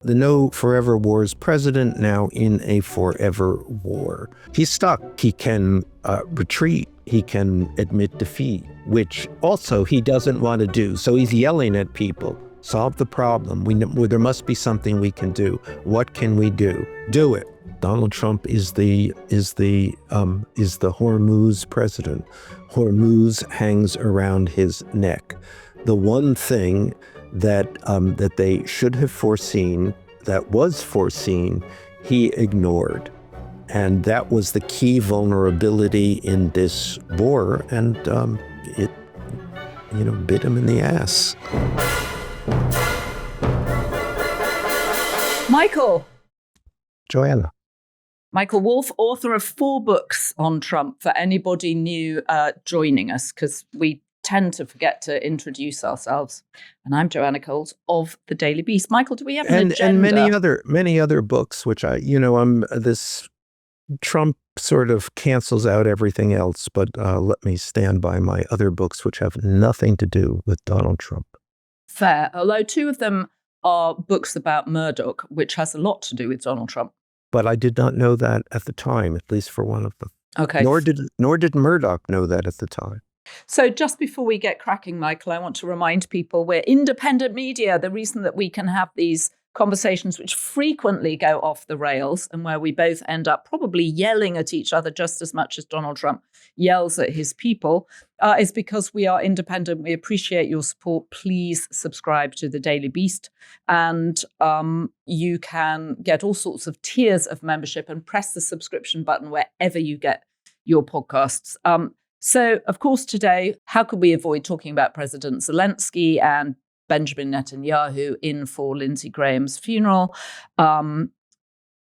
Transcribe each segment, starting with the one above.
The no forever wars president now in a forever war. He's stuck. He can retreat. He can admit defeat, which also he doesn't want to do. So he's yelling at people, solve the problem. There must be something we can do. What can we do? Do it. Donald Trump is the Hormuz president. Hormuz hangs around his neck. The one thing that they should have foreseen, that was foreseen, he ignored. And that was the key vulnerability in this war, and it bit him in the ass. Michael. Joanna. Michael Wolff, author of 4 books on Trump, for anybody new joining us, because we tend to forget to introduce ourselves. And I'm Joanna Coles of The Daily Beast. Michael, do we have an agenda? And many other books, which this Trump sort of cancels out everything else, but let me stand by my other books, which have nothing to do with Donald Trump. Fair, although 2 of them are books about Murdoch, which has a lot to do with Donald Trump. But I did not know that at the time, at least for one of them. Okay. Nor did Murdoch know that at the time. So just before we get cracking, Michael, I want to remind people we're independent media. The reason that we can have these conversations which frequently go off the rails and where we both end up probably yelling at each other just as much as Donald Trump yells at his people is because we are independent. We appreciate your support. Please subscribe to The Daily Beast, and you can get all sorts of tiers of membership and press the subscription button wherever you get your podcasts. So, of course, today, how could we avoid talking about President Zelensky and Benjamin Netanyahu in for Lindsey Graham's funeral? The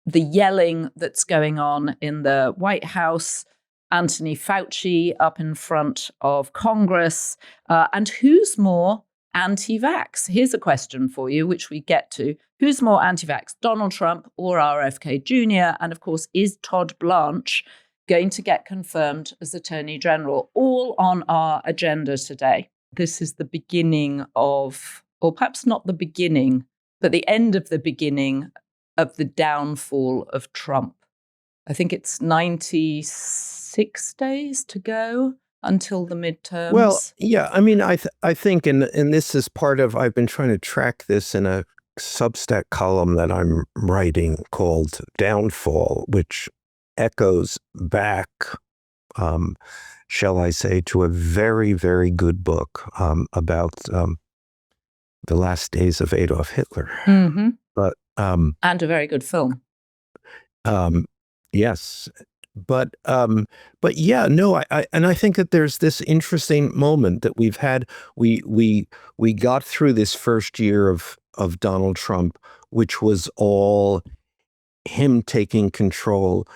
yelling that's going on in the White House, Anthony Fauci up in front of Congress, and who's more anti-vax? Here's a question for you, which we get to. Who's more anti-vax, Donald Trump or RFK Jr.? And of course, is Todd Blanche going to get confirmed as Attorney General? All on our agenda today. This is the beginning of, or perhaps not the beginning, but the end of the beginning of the downfall of Trump. I think it's 96 days to go until the midterms. Well, yeah, I mean, I think, and this is part of, I've been trying to track this in a Substack column that I'm writing called Downfall, which echoes back, shall I say, to a very, very good book about the last days of Adolf Hitler. Mm-hmm. But and a very good film. Yes. But yeah, no, I think that there's this interesting moment that we've had. We got through this first year of Donald Trump, which was all him taking control,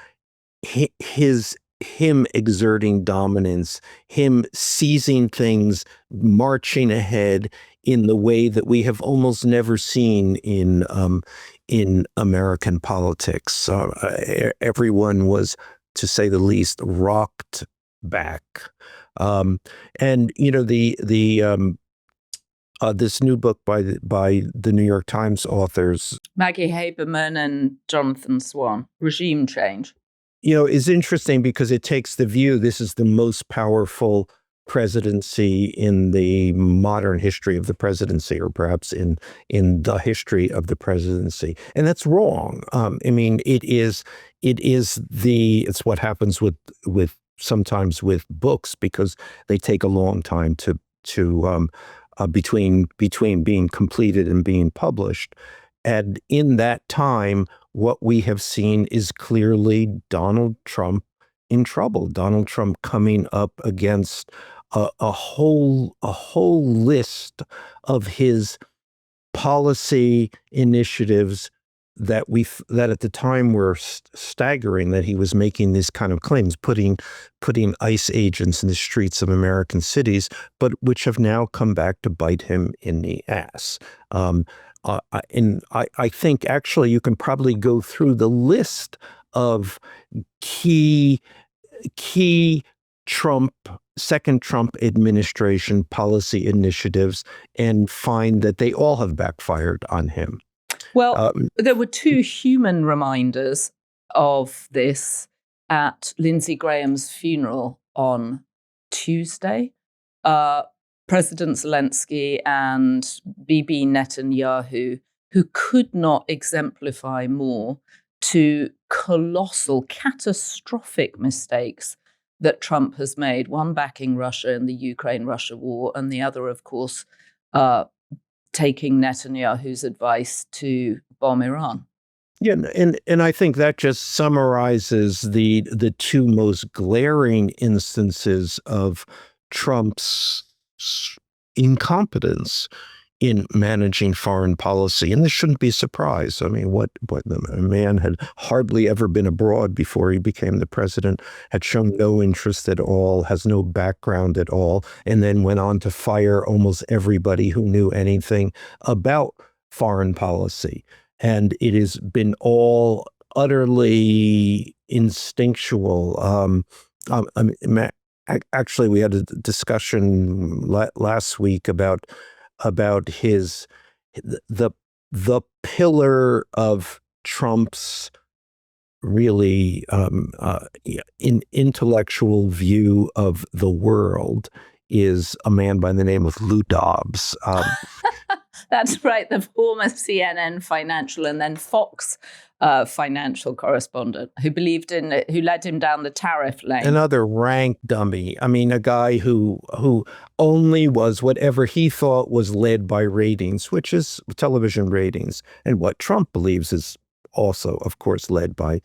him exerting dominance, him seizing things, marching ahead in the way that we have almost never seen in American politics. Everyone was, to say the least, rocked back. And this new book by the New York Times authors, Maggie Haberman and Jonathan Swan, Regime Change, is interesting because it takes the view this is the most powerful presidency in the modern history of the presidency, or perhaps in the history of the presidency. And that's wrong. I mean, it's what happens with sometimes with books, because they take a long time to between being completed and being published. And in that time, what we have seen is clearly Donald Trump in trouble. Donald Trump coming up against a whole list of his policy initiatives that at the time were staggering, that he was making these kind of claims, putting ICE agents in the streets of American cities, but which have now come back to bite him in the ass. And I think actually you can probably go through the list of key second Trump administration policy initiatives and find that they all have backfired on him. Well, there were two human reminders of this at Lindsey Graham's funeral on Tuesday. President Zelensky and Bibi Netanyahu, who could not exemplify more two colossal, catastrophic mistakes that Trump has made, one backing Russia in the Ukraine-Russia war, and the other, of course, taking Netanyahu's advice to bomb Iran. Yeah, and I think that just summarizes the two most glaring instances of Trump's incompetence in managing foreign policy. And this shouldn't be a surprise. I mean, what the man had hardly ever been abroad before he became the president, had shown no interest at all, has no background at all, and then went on to fire almost everybody who knew anything about foreign policy. And it has been all utterly instinctual. Actually, we had a discussion last week about his the pillar of Trump's really intellectual view of the world is a man by the name of Lou Dobbs. That's right, the former CNN financial and then Fox financial correspondent who led him down the tariff lane. Another rank dummy. I mean, a guy who only was whatever he thought was led by ratings, which is television ratings, and what Trump believes is also, of course, led by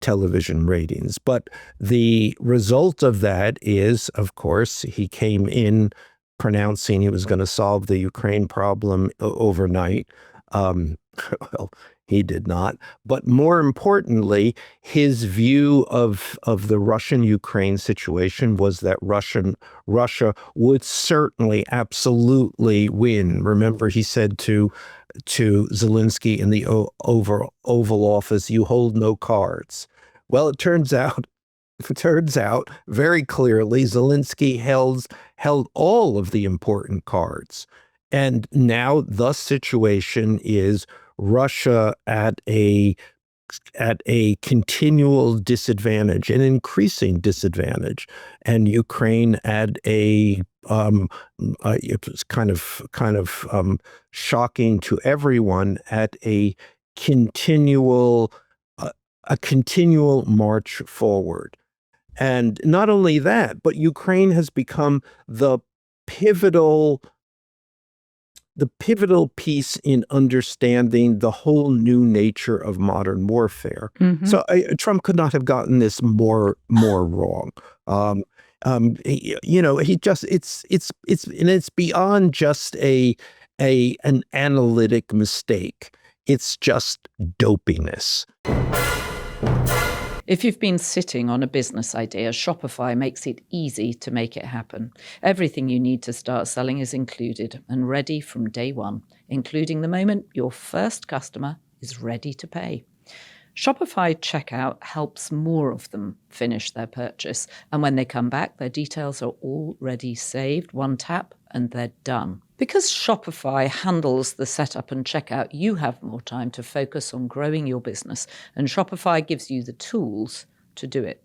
television ratings. But the result of that is, of course, he came in pronouncing he was going to solve the Ukraine problem overnight. Well, he did not. But more importantly, his view of the Russian-Ukraine situation was that Russia would certainly, absolutely win. Remember, he said to Zelensky in the Oval Office, "You hold no cards." Well, it turns out very clearly Zelensky held all of the important cards. And now the situation is Russia at a continual disadvantage, an increasing disadvantage, and Ukraine at it was kind of shocking to everyone, at a continual march forward. And not only that, but Ukraine has become the pivotal piece in understanding the whole new nature of modern warfare. Mm-hmm. So Trump could not have gotten this more wrong. He just it's beyond just an analytic mistake. It's just dopiness. If you've been sitting on a business idea, Shopify makes it easy to make it happen. Everything you need to start selling is included and ready from day one, including the moment your first customer is ready to pay. Shopify Checkout helps more of them finish their purchase, and when they come back, their details are already saved. One tap and they're done. Because Shopify handles the setup and checkout, you have more time to focus on growing your business, and Shopify gives you the tools to do it.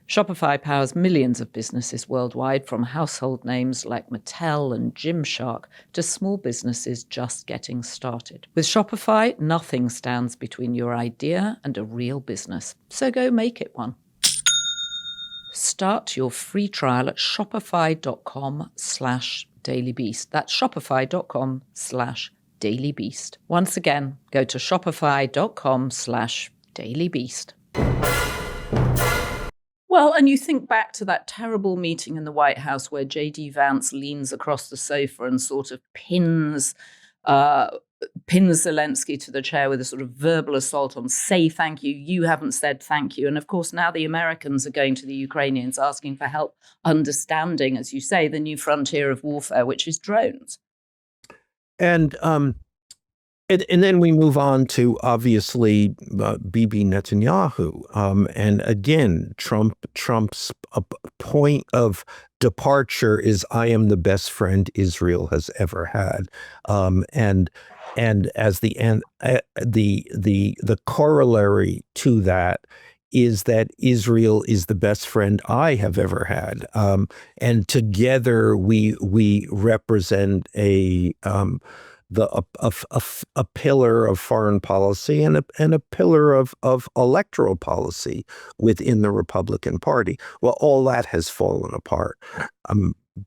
Shopify powers millions of businesses worldwide, from household names like Mattel and Gymshark to small businesses just getting started. With Shopify, nothing stands between your idea and a real business. So go make it one. Start your free trial at shopify.com/dailybeast. That's shopify.com/dailybeast. Once again, go to shopify.com/dailybeast. Well, and you think back to that terrible meeting in the White House where J.D. Vance leans across the sofa and sort of pins Zelensky to the chair with a sort of verbal assault on "say thank you, you haven't said thank you." And of course, now the Americans are going to the Ukrainians asking for help understanding, as you say, the new frontier of warfare, which is drones. And And then we move on to obviously Bibi Netanyahu, and again, Trump's point of departure is I am the best friend Israel has ever had, and as the corollary to that is that Israel is the best friend I have ever had, and together we represent a pillar of foreign policy and a pillar of electoral policy within the Republican Party. Well, all that has fallen apart.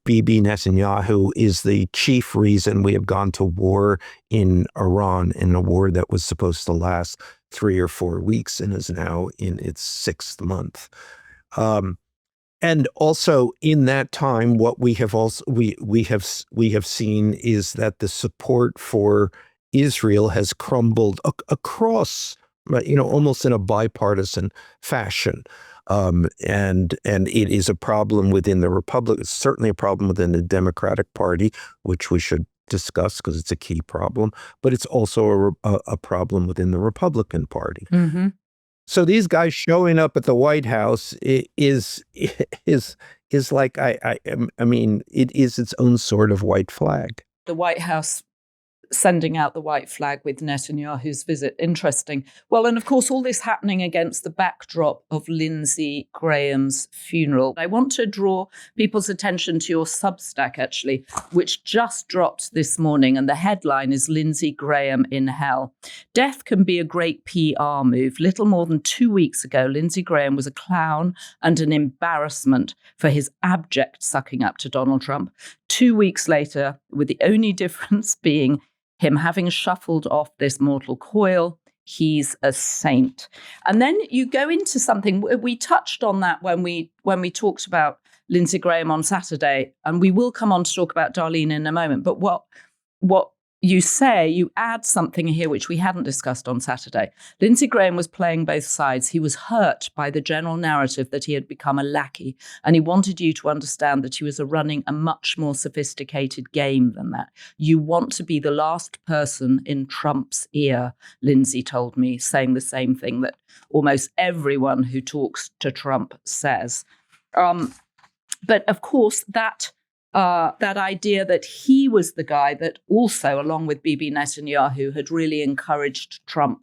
Bibi Netanyahu is the chief reason we have gone to war in Iran, in a war that was supposed to last 3 or 4 weeks and is now in its 6th month. And also in that time, what we have seen is that the support for Israel has crumbled across, almost in a bipartisan fashion. And it is a problem within the Republic. It's certainly a problem within the Democratic Party, which we should discuss because it's a key problem. But it's also a problem within the Republican Party. Mm-hmm. So these guys showing up at the White House is like I mean it is its own sort of white flag. The White House sending out the white flag with Netanyahu's visit. Interesting. Well, and of course, all this happening against the backdrop of Lindsey Graham's funeral. I want to draw people's attention to your Substack, actually, which just dropped this morning. And the headline is Lindsey Graham in Hell. Death can be a great PR move. Little more than 2 weeks ago, Lindsey Graham was a clown and an embarrassment for his abject sucking up to Donald Trump. 2 weeks later, with the only difference being him having shuffled off this mortal coil, he's a saint. And then you go into something, we touched on that when we talked about Lindsey Graham on Saturday, and we will come on to talk about Darlene in a moment. But what you say, you add something here which we hadn't discussed on Saturday. Lindsey Graham was playing both sides. He was hurt by the general narrative that he had become a lackey, and he wanted you to understand that he was running a much more sophisticated game than that. You want to be the last person in Trump's ear, Lindsey told me, saying the same thing that almost everyone who talks to Trump says. But of course, that idea that he was the guy that also, along with Bibi Netanyahu, had really encouraged Trump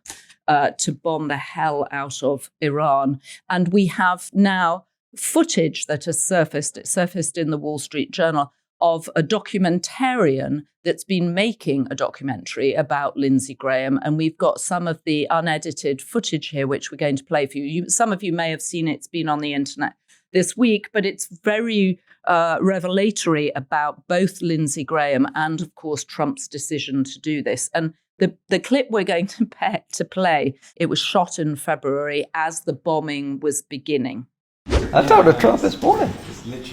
to bomb the hell out of Iran. And we have now footage that has surfaced. It surfaced in the Wall Street Journal of a documentarian that's been making a documentary about Lindsey Graham. And we've got some of the unedited footage here, which we're going to play for you. Some of you may have seen it. It's been on the internet this week, but it's very revelatory about both Lindsey Graham and, of course, Trump's decision to do this. And the clip we're going to play, it was shot in February as the bombing was beginning. I talked to Trump this morning.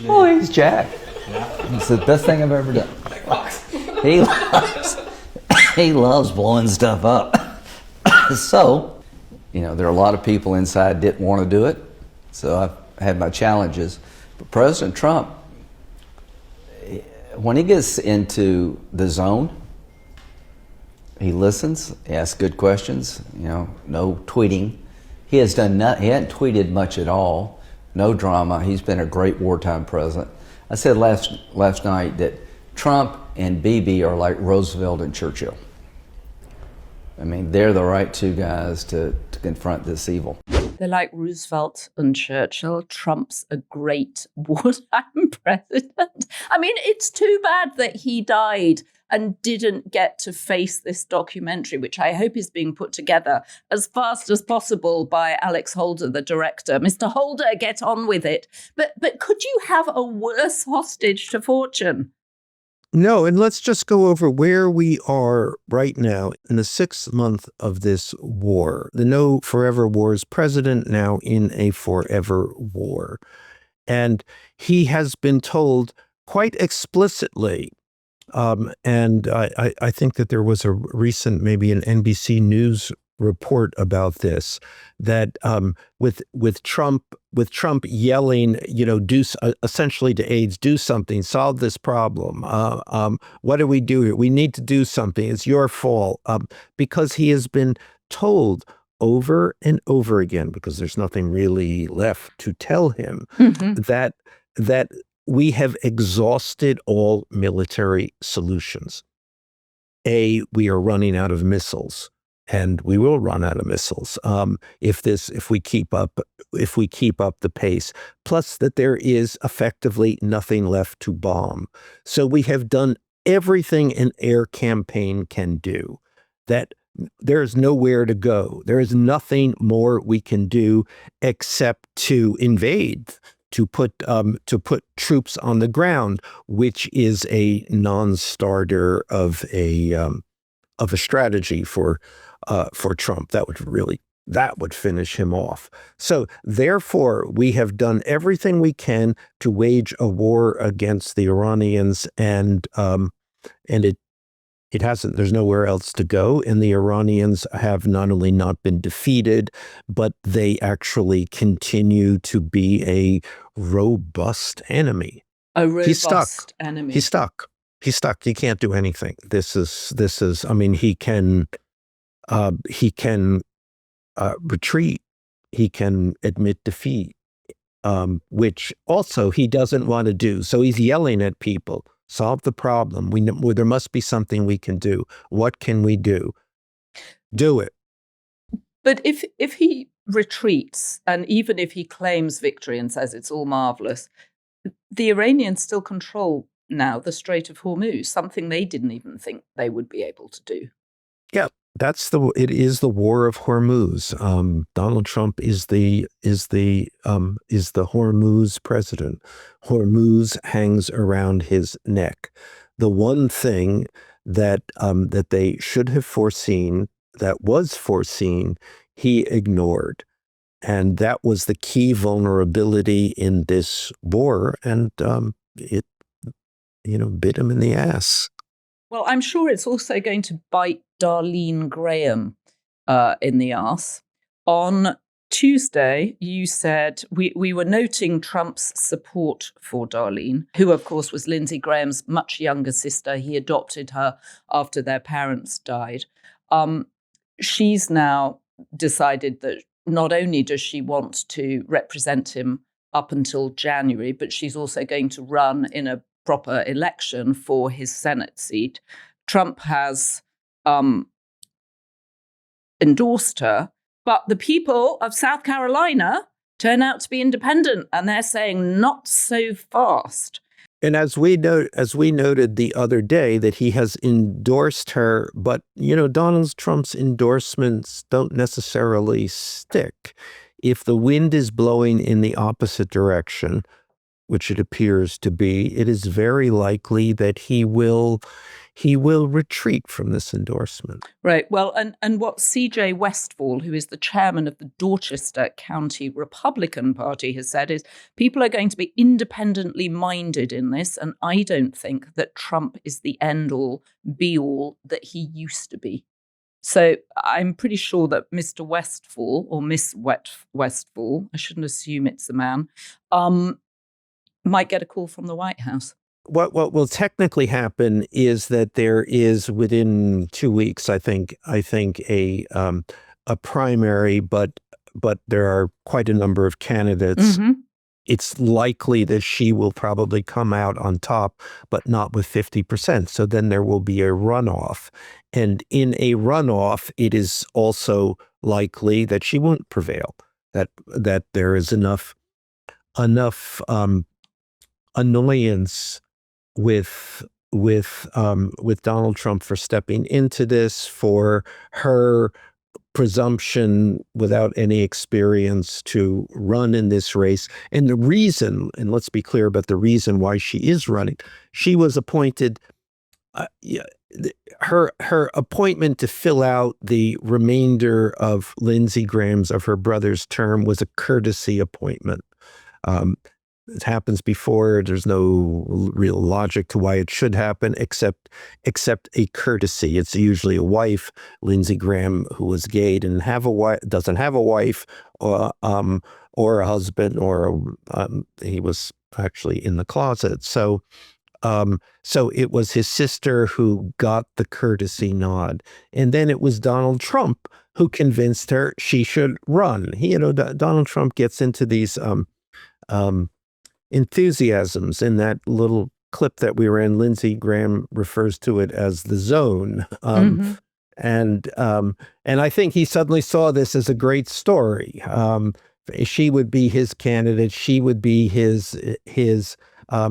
Oh, he's jacked. It's the best thing I've ever done. He loves blowing stuff up. So, there are a lot of people inside didn't want to do it. So I've had my challenges. But President Trump, when he gets into the zone, he listens, he asks good questions, no tweeting. He has done he hadn't tweeted much at all, no drama. He's been a great wartime president. I said last night that Trump and Bibi are like Roosevelt and Churchill. I mean, they're the right two guys to confront this evil. They're like Roosevelt and Churchill. Trump's a great wartime president. I mean, it's too bad that he died and didn't get to face this documentary, which I hope is being put together as fast as possible by Alex Holder, the director. Mr. Holder, get on with it. But could you have a worse hostage to fortune? No, and let's just go over where we are right now in the 6th month of this war. The No Forever War's president now in a forever war. And he has been told quite explicitly, and I think that there was a recent, maybe an NBC News report about this, that with Trump with Trump yelling, essentially to aides, do something, solve this problem. What do we do here? We need to do something. It's your fault. Because he has been told over and over again, because there's nothing really left to tell him, that we have exhausted all military solutions. We are running out of missiles. And we will run out of missiles if we keep up the pace. Plus, that there is effectively nothing left to bomb. So we have done everything an air campaign can do. That there is nowhere to go. There is nothing more we can do except to invade, to put troops on the ground, which is a non-starter of a strategy for Trump. That would finish him off. So therefore, we have done everything we can to wage a war against the Iranians, and it hasn't. There's nowhere else to go, and the Iranians have not only not been defeated, but they actually continue to be a robust enemy. He's stuck. Enemy. He's stuck. He's stuck. He can't do anything. This is. I mean, he can retreat. He can admit defeat, which also he doesn't want to do. So he's yelling at people, solve the problem. There must be something we can do. What can we do? Do it. But if he retreats, and even if he claims victory and says it's all marvelous, the Iranians still control now the Strait of Hormuz, something they didn't even think they would be able to do. Yeah, it is the war of Hormuz. Donald Trump is the Hormuz president. Hormuz hangs around his neck. The one thing that they should have foreseen, that was foreseen, he ignored. And that was the key vulnerability in this war, and it bit him in the ass. Well, I'm sure it's also going to bite Darlene Graham in the ass. On Tuesday, you said we were noting Trump's support for Darlene, who, of course, was Lindsey Graham's much younger sister. He adopted her after their parents died. She's now decided that not only does she want to represent him up until January, but she's also going to run in a proper election for his Senate seat. Trump has endorsed her, but the people of South Carolina turn out to be independent, and they're saying not so fast. And as we noted the other day, that he has endorsed her, but Donald Trump's endorsements don't necessarily stick. If the wind is blowing in the opposite direction, which it appears to be, it is very likely that he will retreat from this endorsement. Right. Well, and what C.J. Westfall, who is the chairman of the Dorchester County Republican Party, has said is people are going to be independently minded in this, and I don't think that Trump is the end-all, be-all that he used to be. So I'm pretty sure that Mr. Westfall, or Miss Westfall, I shouldn't assume it's a man, might get a call from the White House. What will technically happen is that there is, within 2 weeks, I think a primary, but there are quite a number of candidates. Mm-hmm. It's likely that she will probably come out on top, but not with 50%. So then there will be a runoff. And in a runoff, it is also likely that she won't prevail, that there is enough annoyance with Donald Trump for stepping into this, for her presumption without any experience to run in this race. And the reason, and let's be clear about the reason why she is running, she was appointed, her appointment to fill out the remainder of Lindsey Graham's, of her brother's term, was a courtesy appointment. it happens before. There's no real logic to why it should happen, except a courtesy. It's usually a wife. Lindsey Graham, who was gay, doesn't have a wife, or a husband, or he was actually in the closet. So it was his sister who got the courtesy nod, and then it was Donald Trump who convinced her she should run. Donald Trump gets into these enthusiasms. In that little clip that we were in, Lindsey Graham refers to it as the zone. And I think he suddenly saw this as a great story. She would be his candidate. She would be his.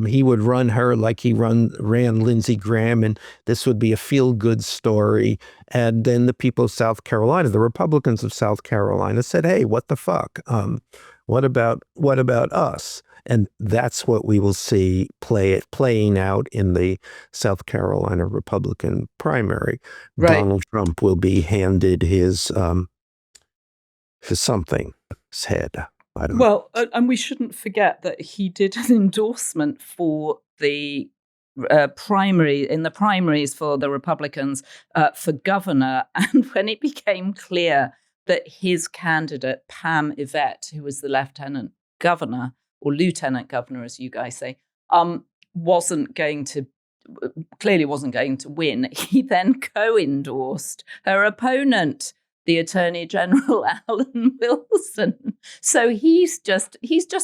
He would run her like he ran Lindsey Graham, and this would be a feel-good story. And then the people of South Carolina, the Republicans of South Carolina, said, "Hey, what the fuck? What about us?" And that's what we will see playing out in the South Carolina Republican primary. Right. Donald Trump will be handed his something, his head. I don't know. Well, and we shouldn't forget that he did an endorsement for the primaries for the Republicans for governor. And when it became clear that his candidate, Pam Yvette, who was the lieutenant governor, or lieutenant governor, as you guys say, clearly wasn't going to win, he then co-endorsed her opponent, the Attorney General, Alan Wilson. So he's just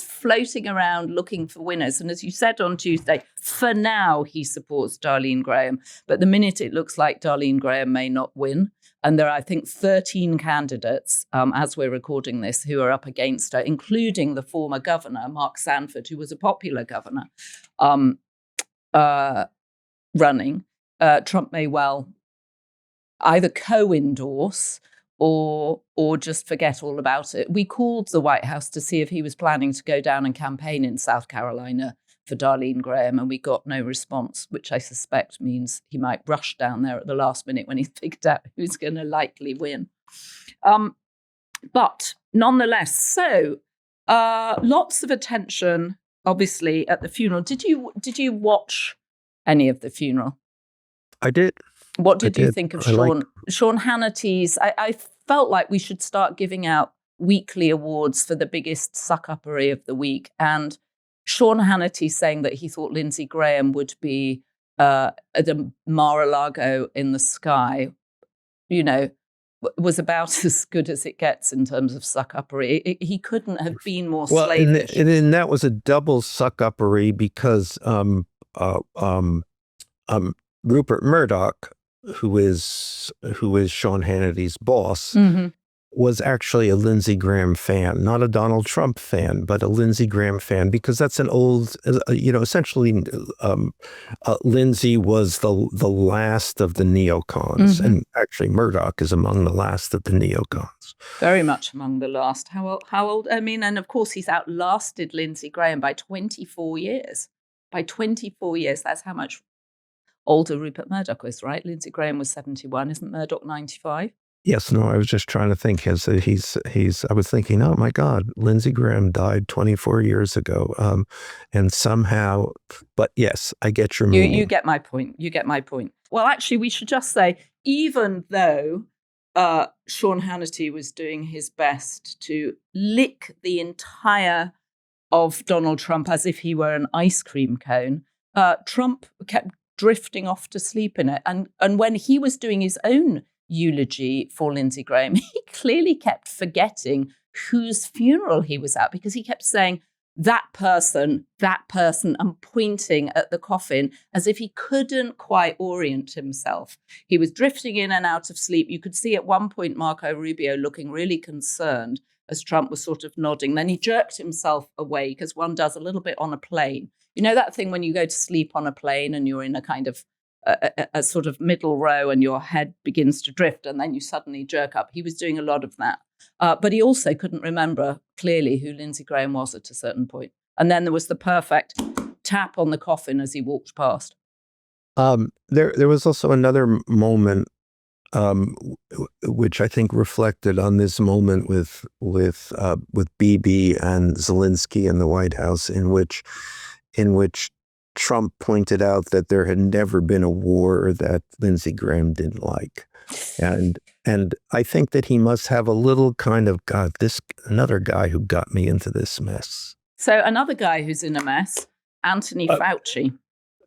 floating around looking for winners. And as you said on Tuesday, for now, he supports Darlene Graham. But the minute it looks like Darlene Graham may not win, and there are, I think, 13 candidates, as we're recording this, who are up against her, including the former governor, Mark Sanford, who was a popular governor, running. Trump may well either co-endorse or just forget all about it. We called the White House to see if he was planning to go down and campaign in South Carolina for Darlene Graham, and we got no response, which I suspect means he might rush down there at the last minute when he's figured out who's going to likely win. But nonetheless, so lots of attention, obviously, at the funeral. Did you watch any of the funeral? I did. What did you think of Sean Hannity's? I felt like we should start giving out weekly awards for the biggest suck-uppery of the week. And Sean Hannity saying that he thought Lindsey Graham would be at a Mar-a-Lago in the sky, was about as good as it gets in terms of suck-uppery. He couldn't have been more slavish. And that was a double suck-uppery because Rupert Murdoch, who is Sean Hannity's boss, was actually a Lindsey Graham fan, not a Donald Trump fan, but a Lindsey Graham fan, because that's an old, essentially, Lindsey was the last of the neocons, and actually Murdoch is among the last of the neocons. Very much among the last. How old? I mean, and of course he's outlasted Lindsey Graham by 24 years. By 24 years, that's how much older Rupert Murdoch was, right? Lindsey Graham was 71. Isn't Murdoch 95? Yes, no, I was just trying to think. I was thinking, oh my God, Lindsey Graham died 24 years ago. And somehow, but yes, I get your meaning. You get my point. Well, actually, we should just say, even though Sean Hannity was doing his best to lick the entire of Donald Trump as if he were an ice cream cone, Trump kept drifting off to sleep in it. And when he was doing his own eulogy for Lindsey Graham, he clearly kept forgetting whose funeral he was at, because he kept saying, that person, and pointing at the coffin as if he couldn't quite orient himself. He was drifting in and out of sleep. You could see at one point Marco Rubio looking really concerned as Trump was sort of nodding. Then he jerked himself awake, as one does a little bit on a plane. You know that thing when you go to sleep on a plane and you're in a kind of a sort of middle row and your head begins to drift and then you suddenly jerk up. He was doing a lot of that. But he also couldn't remember clearly who Lindsey Graham was at a certain point. And then there was the perfect tap on the coffin as he walked past. There was also another moment which I think reflected on this moment with Bibi and Zelensky in the White House, in which Trump pointed out that there had never been a war that Lindsey Graham didn't like, and I think that he must have a little kind of, God, this another guy who got me into this mess. So another guy who's in a mess, Anthony Fauci.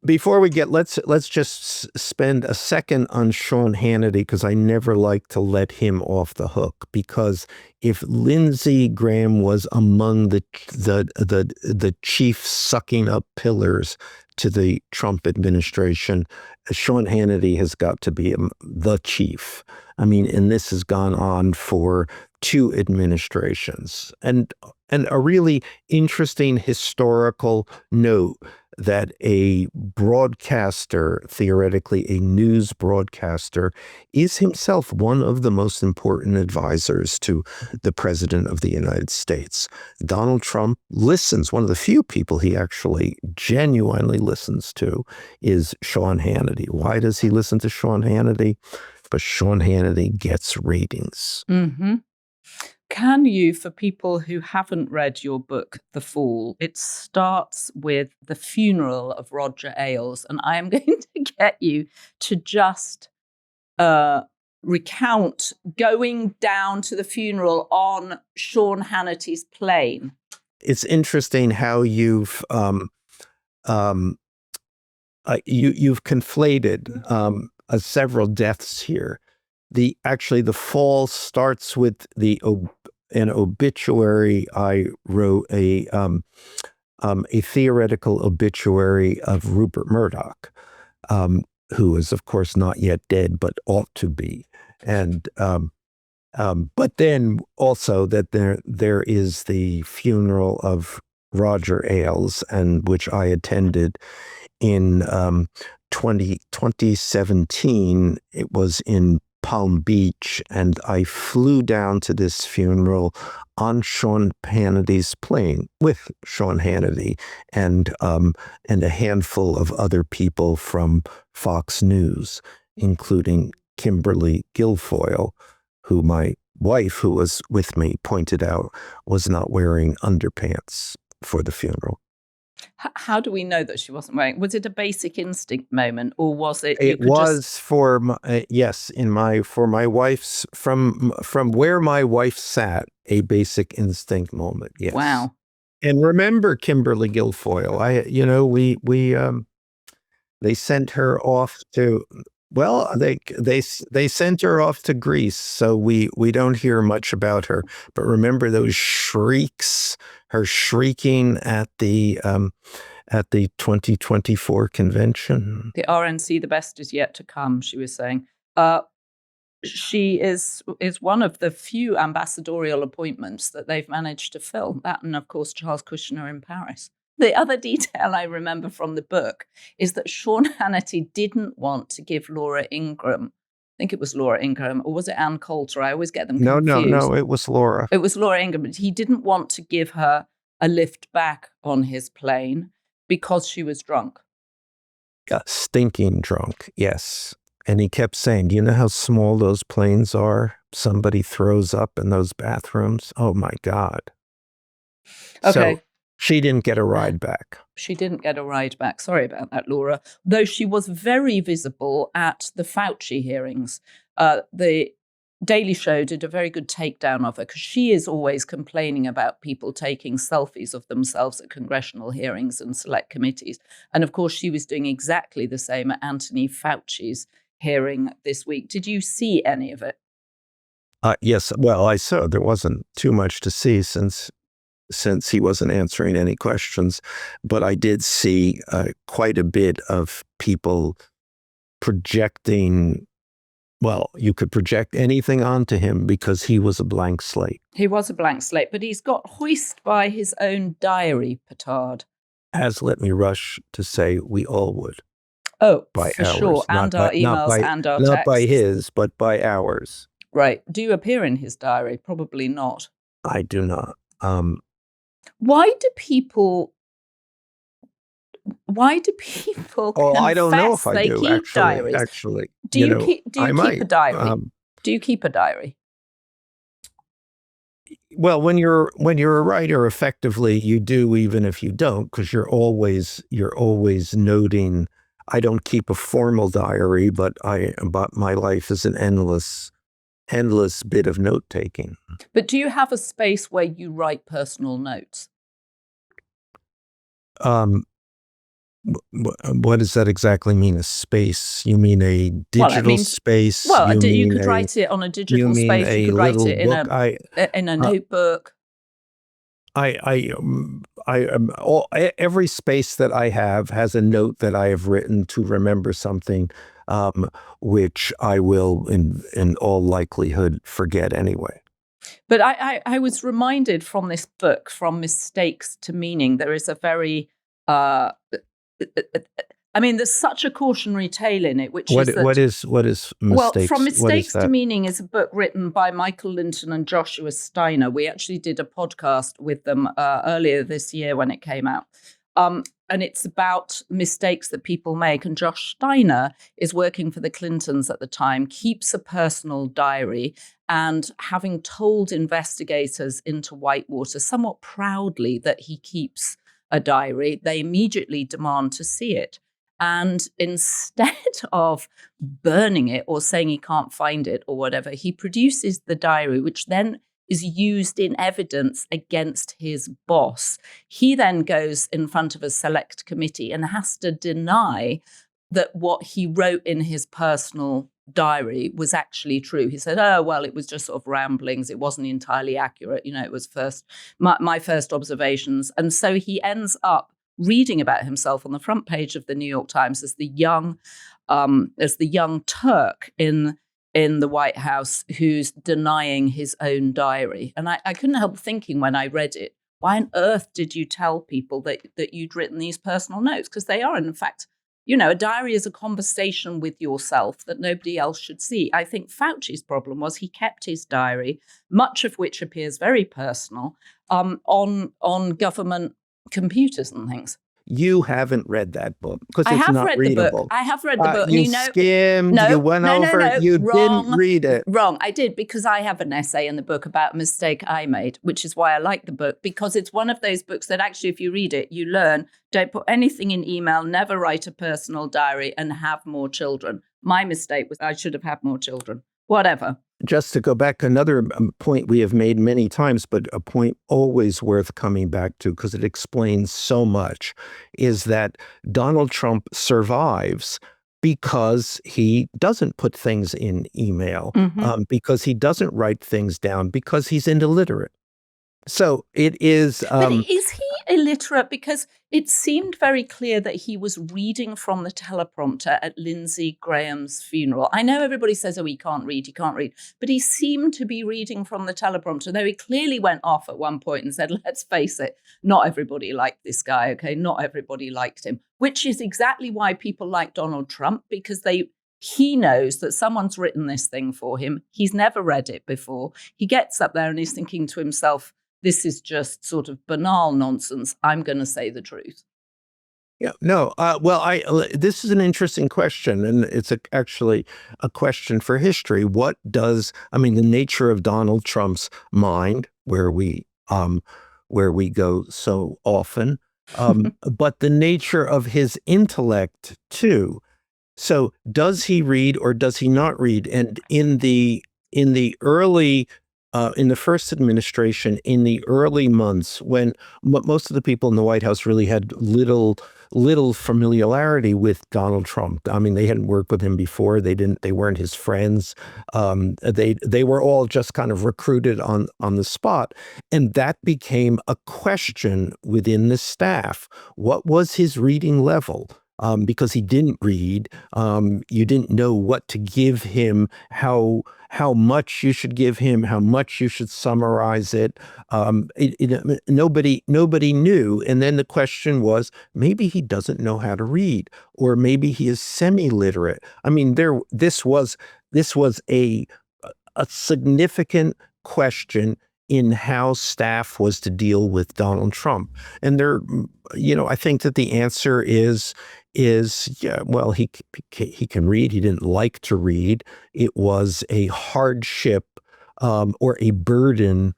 Before we get, let's just spend a second on Sean Hannity, because I never like to let him off the hook. Because if Lindsey Graham was among the chief sucking up pillars to the Trump administration, Sean Hannity has got to be the chief. I mean, and this has gone on for 2 administrations. And a really interesting historical note that a broadcaster, theoretically a news broadcaster, is himself one of the most important advisors to the President of the United States. Donald Trump listens. One of the few people he actually genuinely listens to is Sean Hannity. Why does he listen to Sean Hannity? But Sean Hannity gets ratings. Mm-hmm. Can you, for people who haven't read your book, The Fall, it starts with the funeral of Roger Ailes, and I am going to get you to just recount going down to the funeral on Sean Hannity's plane. It's interesting how you've conflated several deaths here. The fall starts with an obituary. I wrote a theoretical obituary of Rupert Murdoch, who is of course not yet dead, but ought to be. And but then also that there is the funeral of Roger Ailes, and which I attended in 2017. It was in Palm Beach, and I flew down to this funeral on Sean Hannity's plane with Sean Hannity and a handful of other people from Fox News, including Kimberly Guilfoyle, who my wife, who was with me, pointed out was not wearing underpants for the funeral. How do we know that she wasn't wearing? Was it a basic instinct moment, or was it? It was for my, yes, for my wife's from where my wife sat, a basic instinct moment. Yes. Wow. And remember Kimberly Guilfoyle? They sent her off to. Well, they sent her off to Greece, so we don't hear much about her. But remember those shrieks, her shrieking at the 2024 convention. The RNC, the best is yet to come, she was saying. She is one of the few ambassadorial appointments that they've managed to fill. That, and of course Charles Kushner in Paris. The other detail I remember from the book is that Sean Hannity didn't want to give Laura Ingraham, I think it was Laura Ingraham, or was it Ann Coulter? I always get them confused. No, it was Laura. It was Laura Ingraham, but he didn't want to give her a lift back on his plane because she was drunk. Stinking drunk, yes. And he kept saying, do you know how small those planes are? Somebody throws up in those bathrooms. Oh, my God. Okay. So she didn't get a ride back. She didn't get a ride back. Sorry about that, Laura. Though she was very visible at the Fauci hearings. The Daily Show did a very good takedown of her because she is always complaining about people taking selfies of themselves at congressional hearings and select committees. And of course, she was doing exactly the same at Anthony Fauci's hearing this week. Did you see any of it? Yes. Well, I saw there wasn't too much to see since he wasn't answering any questions. But I did see quite a bit of people projecting. Well, you could project anything onto him because he was a blank slate. He was a blank slate, but he's got hoist by his own diary, petard. As let me rush to say, we all would. Oh, by for ours. sure. And our emails and our texts. Not by his, but by ours. Right. Do you appear in his diary? Probably not. I do not. Why do people Why do people Oh, I don't know if confess I they do, keep diaries? actually. Do you keep a diary? Do you keep a diary? Well, when you're a writer, effectively, you do, even if you don't, because you're always noting. I don't keep a formal diary, but my life is an endless bit of note taking. But do you have a space where you write personal notes? What does that exactly mean? A space? You mean a digital space? Well, you could write it on a digital space. You could write it in a notebook. Every space that I have has a note that I have written to remember something, which I will, in all likelihood, forget anyway. But I was reminded from this book, From Mistakes to Meaning, there is a very, there's such a cautionary tale in it, which is that... What is mistakes? Well, From Mistakes to Meaning is a book written by Michael Linton and Joshua Steiner. We actually did a podcast with them earlier this year when it came out. And it's about mistakes that people make. And Josh Steiner is working for the Clintons at the time, keeps a personal diary, and having told investigators into Whitewater somewhat proudly that he keeps a diary, they immediately demand to see it. And instead of burning it or saying he can't find it or whatever, he produces the diary, which then is used in evidence against his boss. He then goes in front of a select committee and has to deny that what he wrote in his personal diary was actually true. He said, oh, well, it was just sort of ramblings. It wasn't entirely accurate. It was my first observations. And so he ends up reading about himself on the front page of the New York Times as the young Turk in the White House who's denying his own diary. And I couldn't help thinking when I read it, why on earth did you tell people that you'd written these personal notes? Because they are, in fact, a diary is a conversation with yourself that nobody else should see. I think Fauci's problem was he kept his diary, much of which appears very personal, on government computers and things. You haven't read that book because it's not readable. I have read the book. You skimmed, you went over, you didn't read it. Wrong. I did, because I have an essay in the book about a mistake I made, which is why I like the book, because it's one of those books that actually, if you read it, you learn, don't put anything in email, never write a personal diary, and have more children. My mistake was I should have had more children. Whatever. Just to go back, another point we have made many times, but a point always worth coming back to because it explains so much, is that Donald Trump survives because he doesn't put things in email, because he doesn't write things down, because he's illiterate. So it is... But is he illiterate? Because it seemed very clear that he was reading from the teleprompter at Lindsey Graham's funeral. I know everybody says, oh, he can't read. But he seemed to be reading from the teleprompter, though he clearly went off at one point and said, let's face it, not everybody liked this guy, okay? Not everybody liked him, which is exactly why people like Donald Trump, because he knows that someone's written this thing for him. He's never read it before. He gets up there and he's thinking to himself, this is just sort of banal nonsense. I'm going to say the truth. Yeah, no. This is an interesting question, and it's actually a question for history. The nature of Donald Trump's mind, where we go so often, but the nature of his intellect too. So, does he read or does he not read? And in the early in the first administration, in the early months, when most of the people in the White House really had little familiarity with Donald Trump. I mean, they hadn't worked with him before. They weren't his friends. They were all just kind of recruited on the spot. And that became a question within the staff. What was his reading level? Because he didn't read, you didn't know what to give him, how much you should give him, how much you should summarize it. Nobody knew. And then the question was, maybe he doesn't know how to read, or maybe he is semi-literate. I mean, this was a significant question in how staff was to deal with Donald Trump. And there, I think that the answer is yeah, well, he can read. He didn't like to read. It was a hardship or a burden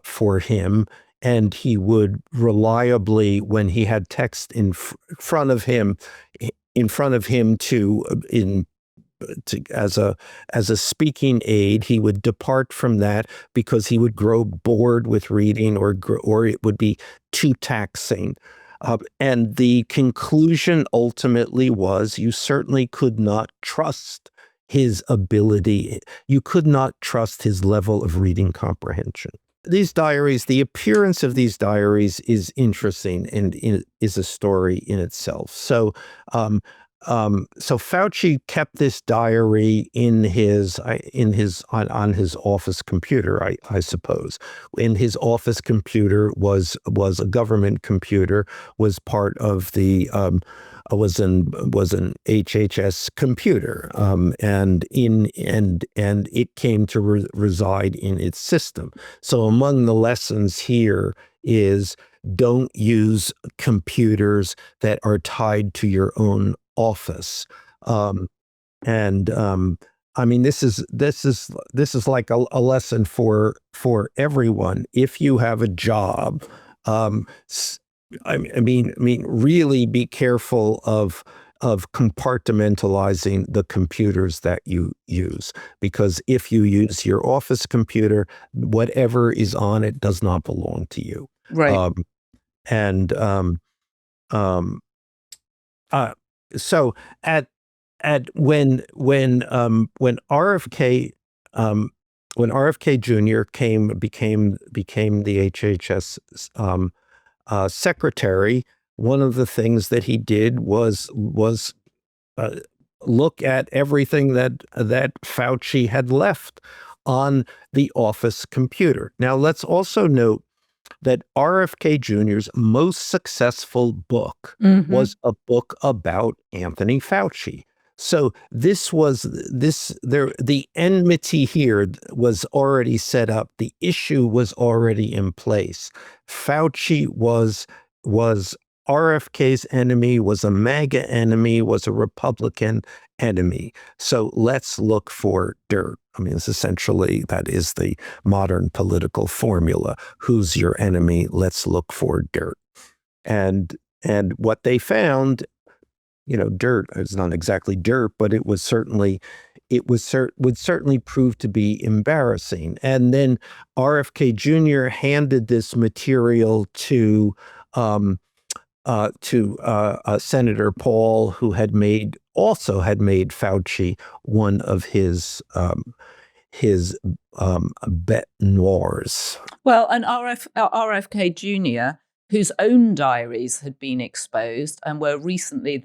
for him. And he would reliably, when he had text in front of him as a speaking aid, he would depart from that because he would grow bored with reading, or it would be too taxing. And the conclusion ultimately was you certainly could not trust his ability. You could not trust his level of reading comprehension. These diaries, the appearance of these diaries is interesting and is a story in itself. So Fauci kept this diary on his office computer, I suppose. In his office computer was a government computer, was part of the was an HHS computer, and it came to reside in its system. So among the lessons here is don't use computers that are tied to your own office. I mean, this is like a lesson for everyone. If you have a job, I mean, really be careful of compartmentalizing the computers that you use, because if you use your office computer, whatever is on it does not belong to you. Right. So when RFK Jr. became the HHS secretary, one of the things that he did was look at everything that Fauci had left on the office computer. Now, let's also note that RFK Jr.'s most successful book was a book about Anthony Fauci. So the enmity here was already set up. The issue was already in place. Fauci was RFK's enemy, was a MAGA enemy, was a Republican enemy. So let's look for dirt. I mean, that is the modern political formula. Who's your enemy? Let's look for dirt. And what they found, dirt is not exactly dirt, but it would certainly prove to be embarrassing. And then RFK Jr. handed this material to Senator Paul, who had made Fauci one of his bête noires. Well, and RFK Jr., whose own diaries had been exposed and were recently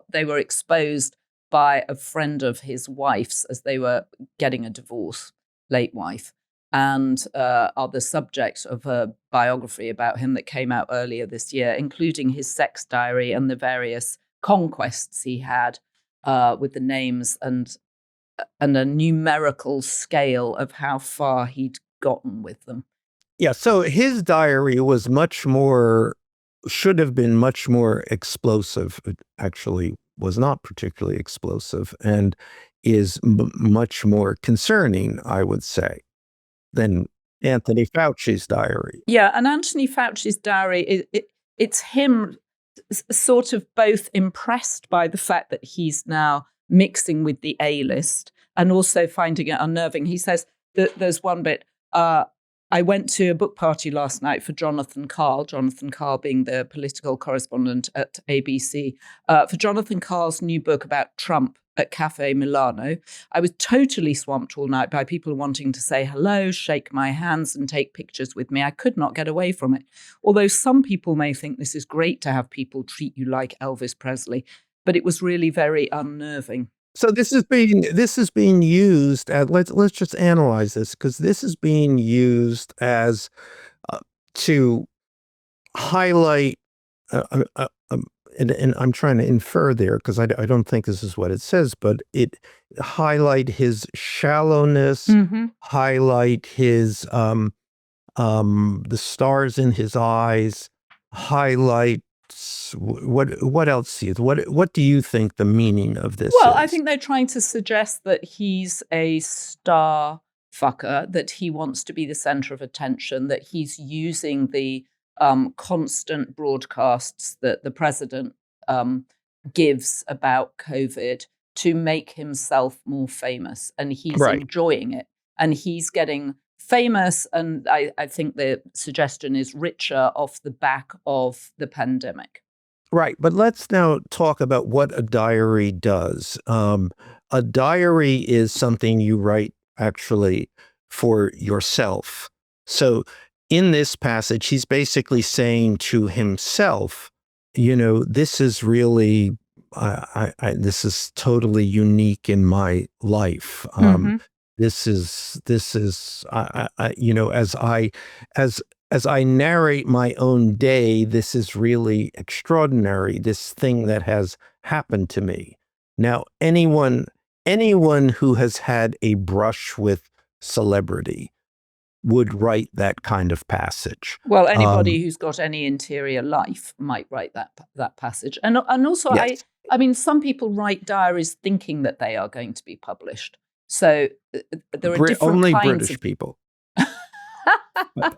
they were exposed by a friend of his wife's as they were getting a divorce, late wife, and are the subject of a biography about him that came out earlier this year, including his sex diary and the various conquests he had with the names and a numerical scale of how far he'd gotten with them. Yeah, so his diary was should have been much more explosive. It actually was not particularly explosive and is much more concerning, I would say, than Anthony Fauci's diary. Yeah, and Anthony Fauci's diary, it's him sort of both impressed by the fact that he's now mixing with the A-list and also finding it unnerving. He says that there's one bit, I went to a book party last night for Jonathan Karl being the political correspondent at ABC, for Jonathan Karl's new book about Trump at Cafe Milano. I was totally swamped all night by people wanting to say hello, shake my hands, and take pictures with me. I could not get away from it. Although some people may think this is great to have people treat you like Elvis Presley, but it was really very unnerving. So this is being used as, let's just analyze this, because this is being used as to highlight, and I'm trying to infer there because I don't think this is what it says, but it highlight his shallowness, highlight his the stars in his eyes, highlights. What else is? What do you think the meaning of this Well, is? I think they're trying to suggest that he's a star fucker, that he wants to be the center of attention, that he's using the constant broadcasts that the president gives about COVID to make himself more famous, and he's Right. enjoying it, and he's getting famous, and I think the suggestion is richer off the back of the pandemic. Right. But let's now talk about what a diary does. A diary is something you write actually for yourself. So in this passage, he's basically saying to himself, this is really, this is totally unique in my life. This is, as I narrate my own day, this is really extraordinary, this thing that has happened to me. Now, anyone who has had a brush with celebrity would write that kind of passage. Well, anybody who's got any interior life might write that passage. And also, Yes. I mean, some people write diaries thinking that they are going to be published. So there are different Only kinds British of people.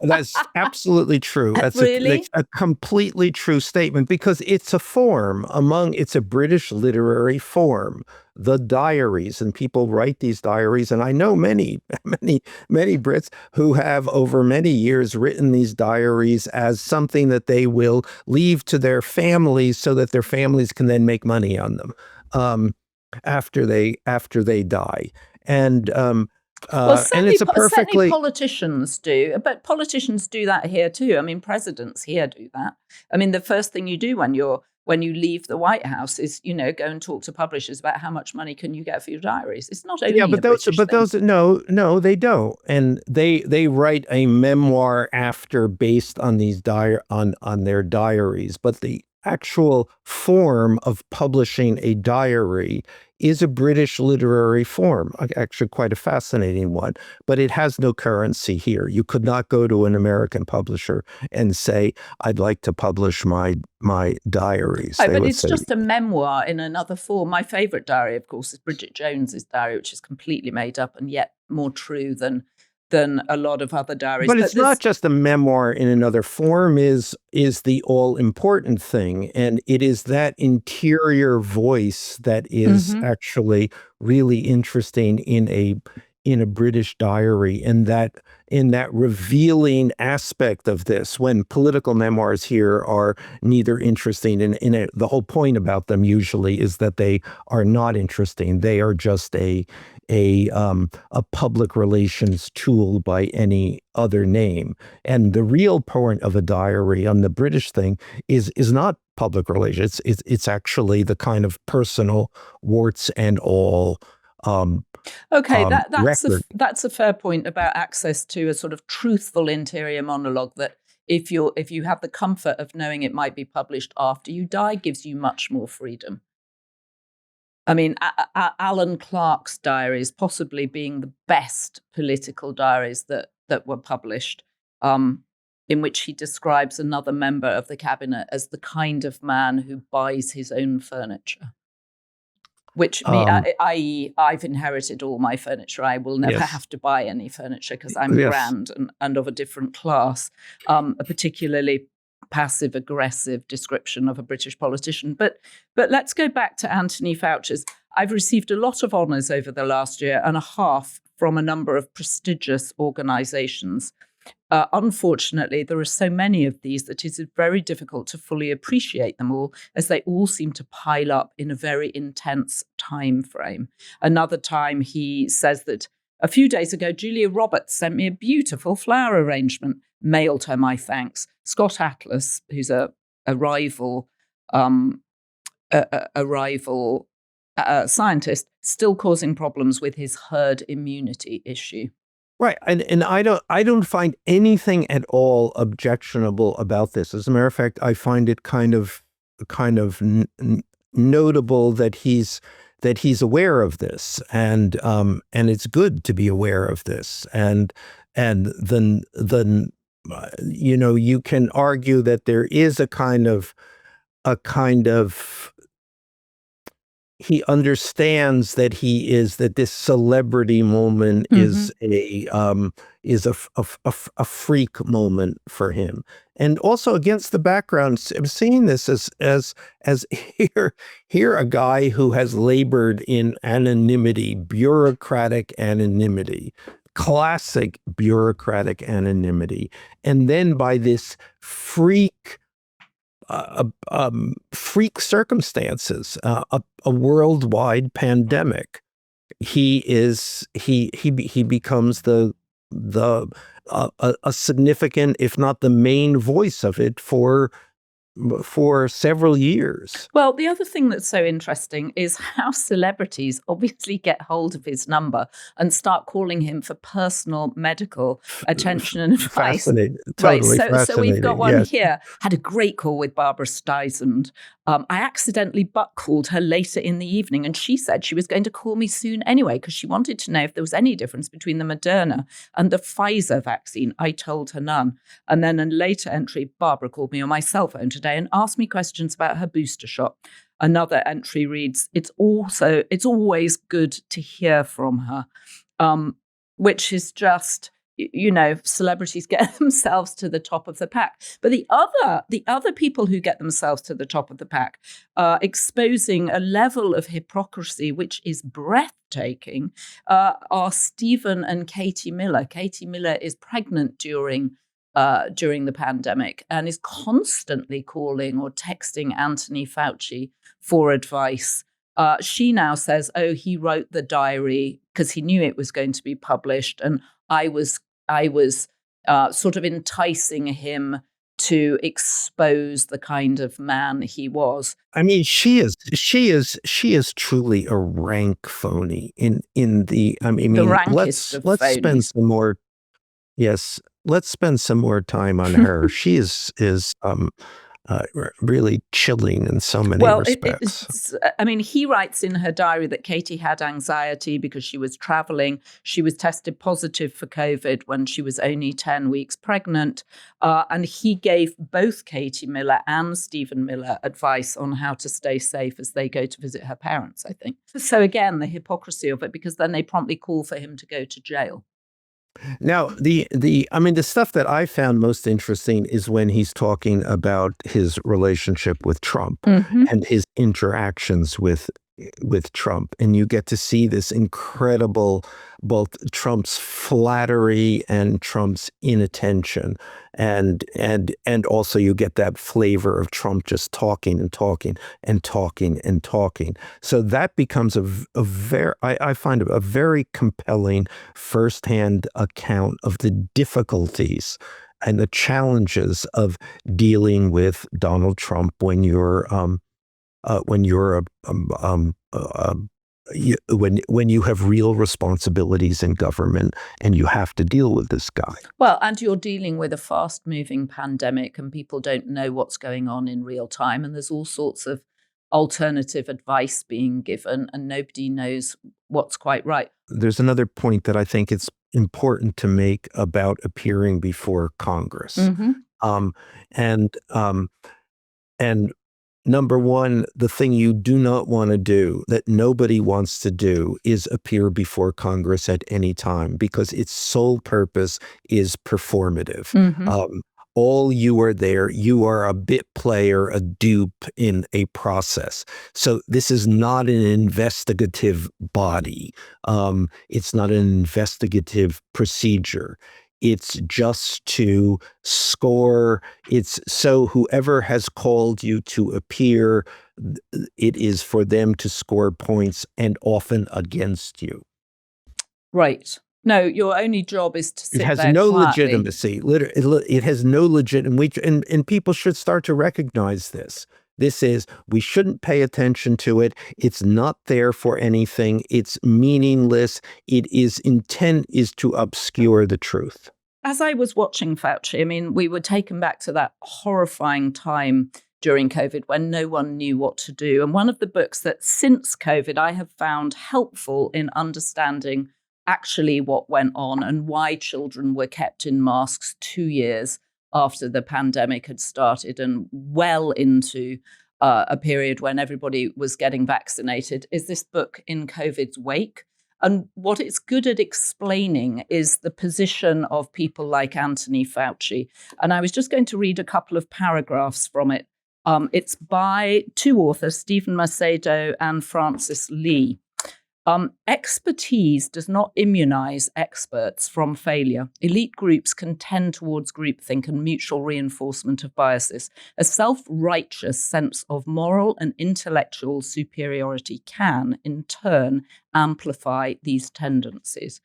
That's absolutely true. That's Really? a completely true statement, because it's a form it's a British literary form, the diaries, and people write these diaries. And I know many Brits who have over many years written these diaries as something that they will leave to their families so that their families can then make money on them after they die. And Well, and it's a certainly perfectly politicians do, but politicians do that here too. I mean, presidents here do that. I mean, the first thing you do when you leave the White House is, go and talk to publishers about how much money can you get for your diaries. It's not only but those no, they don't, and they write a memoir after based on these on their diaries, but the actual form of publishing a diary is a British literary form, actually quite a fascinating one, but it has no currency here. You could not go to an American publisher and say, I'd like to publish my diaries. But it's just a memoir in another form. My favorite diary, of course, is Bridget Jones's diary, which is completely made up and yet more true than a lot of other diaries. But it's not just a memoir in another form is the all-important thing. And it is that interior voice that is actually really interesting in a British diary, and that in that revealing aspect of this, when political memoirs here are neither interesting, and the whole point about them usually is that they are not interesting. They are just a public relations tool by any other name. And the real point of a diary on the British thing is not public relations. It's actually the kind of personal, warts and all. Okay, that's a fair point about access to a sort of truthful interior monologue that if you have the comfort of knowing it might be published after you die, gives you much more freedom. I mean, Alan Clark's diaries possibly being the best political diaries that were published, in which he describes another member of the cabinet as the kind of man who buys his own furniture. Which i.e., I've inherited all my furniture. I will never have to buy any furniture because I'm grand and of a different class. A particularly passive-aggressive description of a British politician. But let's go back to Anthony Fauci's. I've received a lot of honours over the last year and a half from a number of prestigious organisations. Unfortunately, there are so many of these that it is very difficult to fully appreciate them all, as they all seem to pile up in a very intense time frame. Another time he says that a few days ago, Julia Roberts sent me a beautiful flower arrangement, mailed her my thanks. Scott Atlas, who's a rival scientist, still causing problems with his herd immunity issue. Right, and I don't find anything at all objectionable about this. As a matter of fact, I find it kind of notable that he's aware of this, and it's good to be aware of this, and the you can argue that there is a kind of he understands that this celebrity moment is a freak moment for him, and also against the background of seeing this as here a guy who has labored in anonymity, bureaucratic anonymity, classic bureaucratic anonymity, and then by this freak circumstances, a worldwide pandemic, he becomes a significant, if not the main voice of it for several years. Well, the other thing that's so interesting is how celebrities obviously get hold of his number and start calling him for personal medical attention and advice. Fascinating. Totally right. So we've got one yes. here. Had a great call with Barbara Streisand. I accidentally butt-called her later in the evening, and she said she was going to call me soon anyway because she wanted to know if there was any difference between the Moderna and the Pfizer vaccine. I told her none. And then a later entry, Barbara called me on my cell phone today and asked me questions about her booster shot. Another entry reads, it's always good to hear from her, which is just, celebrities get themselves to the top of the pack. But the other people who get themselves to the top of the pack, exposing a level of hypocrisy which is breathtaking, are Stephen and Katie Miller. Katie Miller is pregnant during the pandemic and is constantly calling or texting Anthony Fauci for advice. She now says, he wrote the diary because he knew it was going to be published, and I was sort of enticing him to expose the kind of man he was. I mean, she is truly a rank phony in the. I mean, the rankest of let's phonies. spend some more. Yes, let's spend some more time on her. She is really chilling in so many respects. He writes in her diary that Katie had anxiety because she was traveling. She was tested positive for COVID when she was only 10 weeks pregnant. And he gave both Katie Miller and Stephen Miller advice on how to stay safe as they go to visit her parents, I think. So again, the hypocrisy of it, because then they promptly call for him to go to jail. Now, the stuff that I found most interesting is when he's talking about his relationship with Trump and his interactions with Trump. And you get to see this incredible, both Trump's flattery and Trump's inattention. And also you get that flavor of Trump just talking and talking and talking and talking. So that becomes I find a very compelling firsthand account of the difficulties and the challenges of dealing with Donald Trump when you have real responsibilities in government and you have to deal with this guy. Well, and you're dealing with a fast-moving pandemic and people don't know what's going on in real time, and there's all sorts of alternative advice being given and nobody knows what's quite right. There's another point that I think it's important to make about appearing before Congress. And number one, the thing you do not want to do, that nobody wants to do, is appear before Congress at any time because its sole purpose is performative. All you are there, you are a bit player, a dupe in a process. So this is not an investigative body. It's not an investigative procedure. It's just to score. It's so whoever has called you to appear, it is for them to score points and often against you. Right. No, your only job is to sit there quietly. It has no quietly. legitimacy. It has no legitimacy. And people should start to recognize this. We shouldn't pay attention to it. It's not there for anything. It's meaningless. Intent is to obscure the truth. As I was watching Fauci, we were taken back to that horrifying time during COVID when no one knew what to do. And one of the books that since COVID I have found helpful in understanding actually what went on and why children were kept in masks 2 years after the pandemic had started and well into a period when everybody was getting vaccinated, is this book, In COVID's Wake. And what it's good at explaining is the position of people like Anthony Fauci. And I was just going to read a couple of paragraphs from it. It's by two authors, Stephen Macedo and Francis Lee. Expertise does not immunize experts from failure. Elite groups can tend towards groupthink and mutual reinforcement of biases. A self-righteous sense of moral and intellectual superiority can, in turn, amplify these tendencies.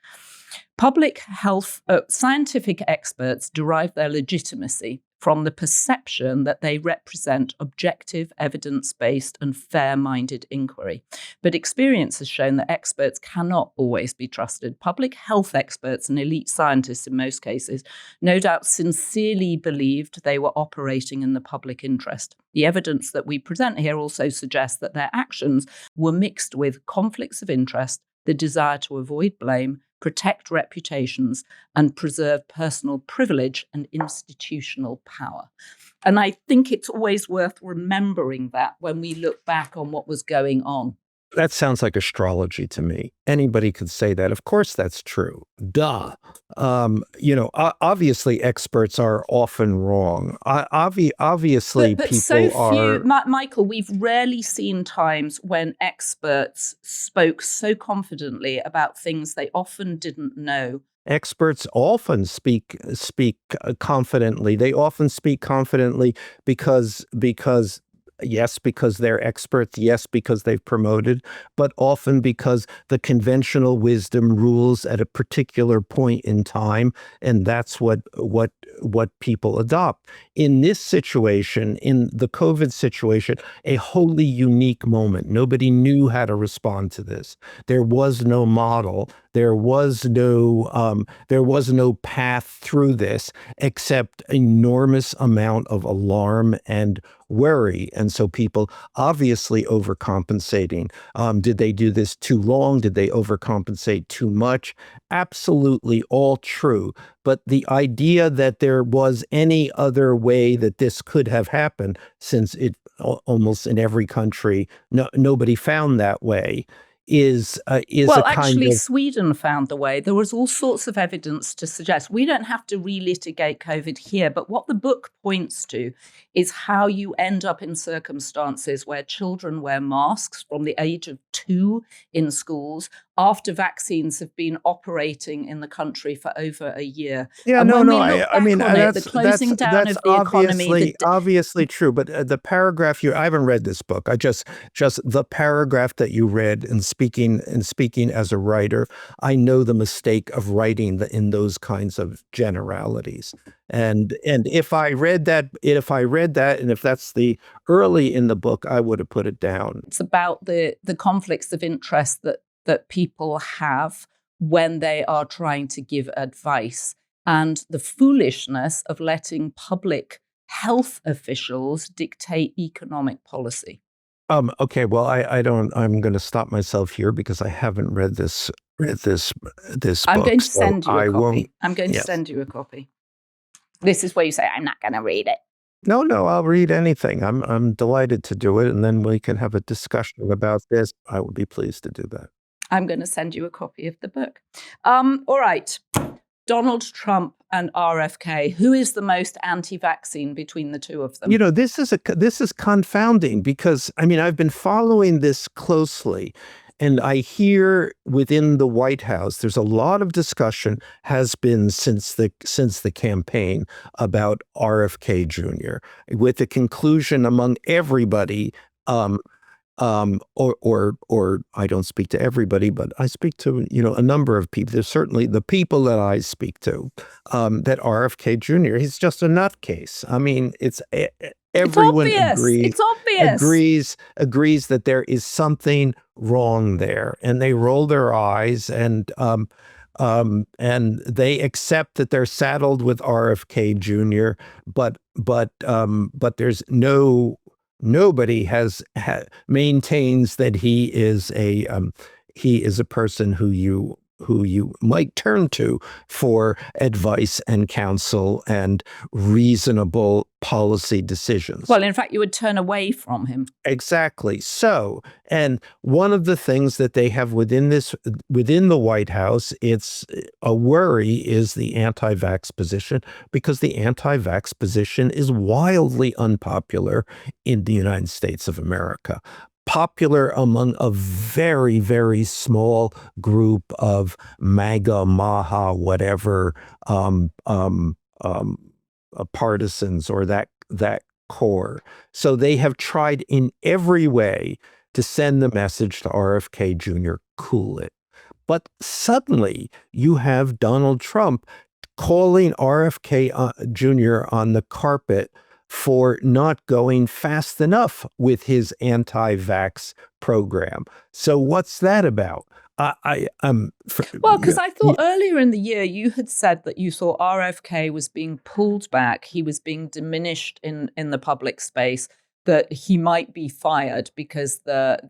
Public health, scientific experts derive their legitimacy from the perception that they represent objective, evidence-based and fair-minded inquiry. But experience has shown that experts cannot always be trusted. Public health experts and elite scientists, in most cases, no doubt sincerely believed they were operating in the public interest. The evidence that we present here also suggests that their actions were mixed with conflicts of interest, the desire to avoid blame, protect reputations, and preserve personal privilege and institutional power. And I think it's always worth remembering that when we look back on what was going on. That sounds like astrology to me. Anybody could say that. Of course, that's true. Duh. Obviously, experts are often wrong. Obviously, but people so are. few, Michael, we've rarely seen times when experts spoke so confidently about things they often didn't know. Experts often speak confidently. They often speak confidently because yes, because they're experts. Yes, because they've promoted, but often because the conventional wisdom rules at a particular point in time, and that's what people adopt. In this situation, in the COVID situation, a wholly unique moment. Nobody knew how to respond to this. There was no model. There was no path through this except enormous amount of alarm and worry. And so people obviously overcompensating. Did they do this too long? Did they overcompensate too much? Absolutely all true. But the idea that there was any other way that this could have happened, since it almost in every country, nobody found that way, is well, a kind actually, of. Sweden found the way. There was all sorts of evidence to suggest. We don't have to relitigate COVID here, but what the book points to is how you end up in circumstances where children wear masks from the age of 2 in schools after vaccines have been operating in the country for over a year. Yeah, And no, when no. we look I back mean, on it, the closing down that's of the economy, obviously true. But the paragraph I haven't read this book. I just the paragraph that you read, and speaking as a writer, I know the mistake of writing in those kinds of generalities. And if I read that, and if that's the early in the book, I would have put it down. it's about the conflicts of interest that people have when they are trying to give advice, and the foolishness of letting public health officials dictate economic policy. Okay. Well, I don't. I'm going to stop myself here because I haven't read this book. I'm going to send you I a copy. won't. I'm going to Yes. send you a copy. This is where you say, I'm not going to read it. No, I'll read anything. I'm delighted to do it, and then we can have a discussion about this. I would be pleased to do that. I'm going to send you a copy of the book. All right. Donald Trump and RFK, who is the most anti-vaccine between the two of them? This is confounding because, I mean, I've been following this closely, and I hear within the White House, there's a lot of discussion has been since the campaign about RFK Jr., with the conclusion among everybody, or I don't speak to everybody, but I speak to, a number of people. There's certainly the people that I speak to, that RFK Jr., he's just a nutcase. I mean, everyone It's obvious. agrees that there is something wrong there, and they roll their eyes and they accept that they're saddled with RFK Jr., but there's nobody maintains that he is a person who you might turn to for advice and counsel and reasonable policy decisions. Well, in fact, you would turn away from him. Exactly. So, and one of the things that they have within the White House, it's a worry, is the anti-vax position, because the anti-vax position is wildly unpopular in the United States of America. Popular among a very, very small group of MAGA, MAHA, whatever partisans or that core. So they have tried in every way to send the message to RFK Jr., cool it. But suddenly you have Donald Trump calling RFK Jr. on the carpet for not going fast enough with his anti-vax program. So what's that about? Because I thought earlier in the year you had said that you thought RFK was being pulled back, he was being diminished in the public space, that he might be fired because